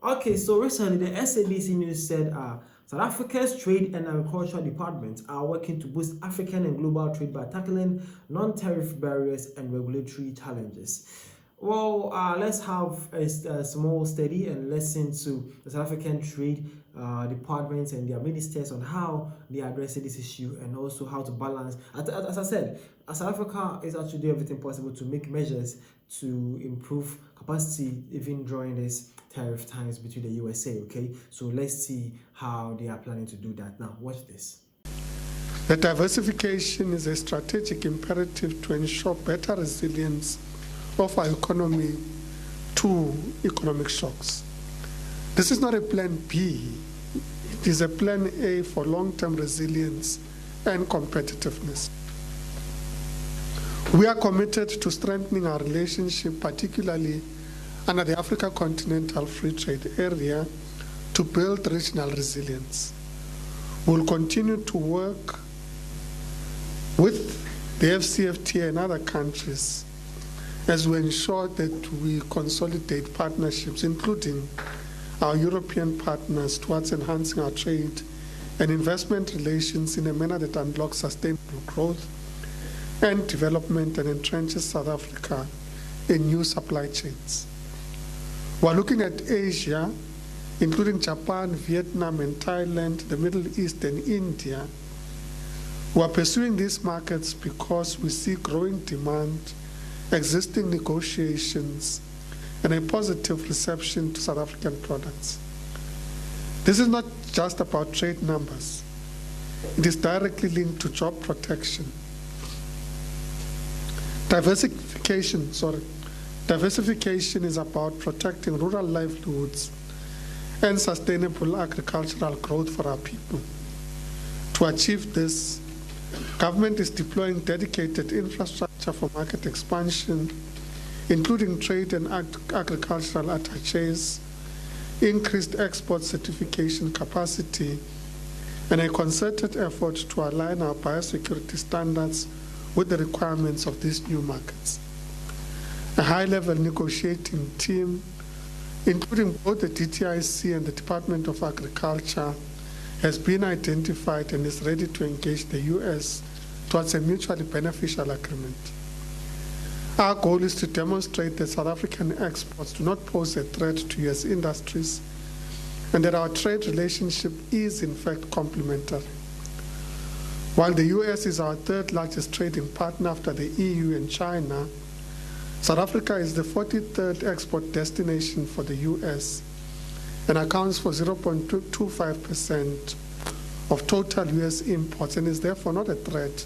Okay, so recently the SABC News said South Africa's Trade and Agriculture Department are working to boost African and global trade by tackling non-tariff barriers and regulatory challenges. Well, let's have a small study and listen to the South African Trade Department and their ministers on how they are addressing this issue and also how to balance. As I said, South Africa is actually doing everything possible to make measures to improve capacity, even during this tariff times between the USA. Okay, so let's see how they are planning to do that. Now, watch this. The diversification is a strategic imperative to ensure better resilience of our economy to economic shocks. This is not a plan B, it is a plan A for long-term resilience and competitiveness. We are committed to strengthening our relationship, particularly under the Africa Continental Free Trade Area, to build regional resilience. We will continue to work with the FCFTA and other countries as we ensure that we consolidate partnerships, including our European partners, towards enhancing our trade and investment relations in a manner that unlocks sustainable growth and development and entrenches South Africa in new supply chains. We're looking at Asia, including Japan, Vietnam, and Thailand, the Middle East, and India. We are pursuing these markets because we see growing demand, existing negotiations, and a positive reception to South African products. This is not just about trade numbers. It is directly linked to job protection. Diversification is about protecting rural livelihoods and sustainable agricultural growth for our people. To achieve this, government is deploying dedicated infrastructure for market expansion, including trade and agricultural attaches, increased export certification capacity, and a concerted effort to align our biosecurity standards with the requirements of these new markets. A high-level negotiating team, including both the DTIC and the Department of Agriculture, has been identified and is ready to engage the US towards a mutually beneficial agreement. Our goal is to demonstrate that South African exports do not pose a threat to US industries and that our trade relationship is in fact complementary. While the US is our third largest trading partner after the EU and China, South Africa is the 43rd export destination for the US and accounts for 0.25% of total US imports and is therefore not a threat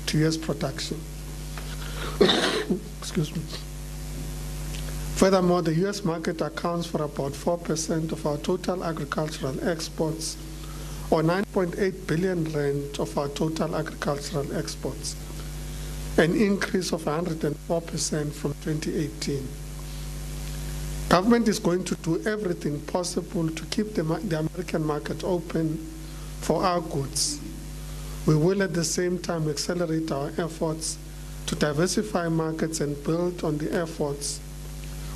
to US production. Excuse me. Furthermore, the US market accounts for about 4% of our total agricultural exports, or 9.8 billion rand of our total agricultural exports, an increase of 104% from 2018. Government is going to do everything possible to keep the American market open for our goods. We will at the same time accelerate our efforts to diversify markets and build on the efforts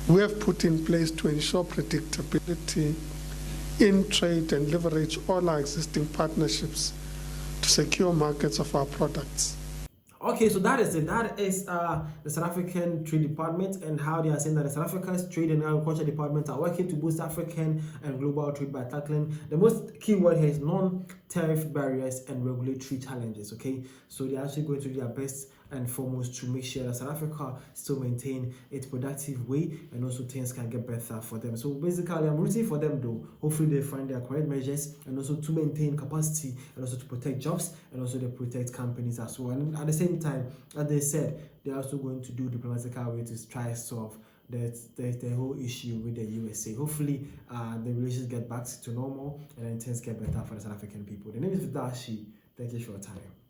we have put in place to ensure predictability in trade and leverage all our existing partnerships to secure markets of our products. Okay, so that is it. That is the South African Trade Department and how they are saying that the South Africa's Trade and Agriculture Department are working to boost African and global trade by tackling the most key word here is non-tariff barriers and regulatory challenges. Okay, so they're actually going to do their best and foremost to make sure that South Africa still maintain its productive way and also things can get better for them. So basically, I'm rooting for them though. Hopefully they find their correct measures and also to maintain capacity and also to protect jobs and also to protect companies as well. And at the same time, as they said, they're also going to do diplomatical way to try to solve the whole issue with the USA. Hopefully the relations get back to normal and then things get better for the South African people. The name is Vidashi. Thank you for your time.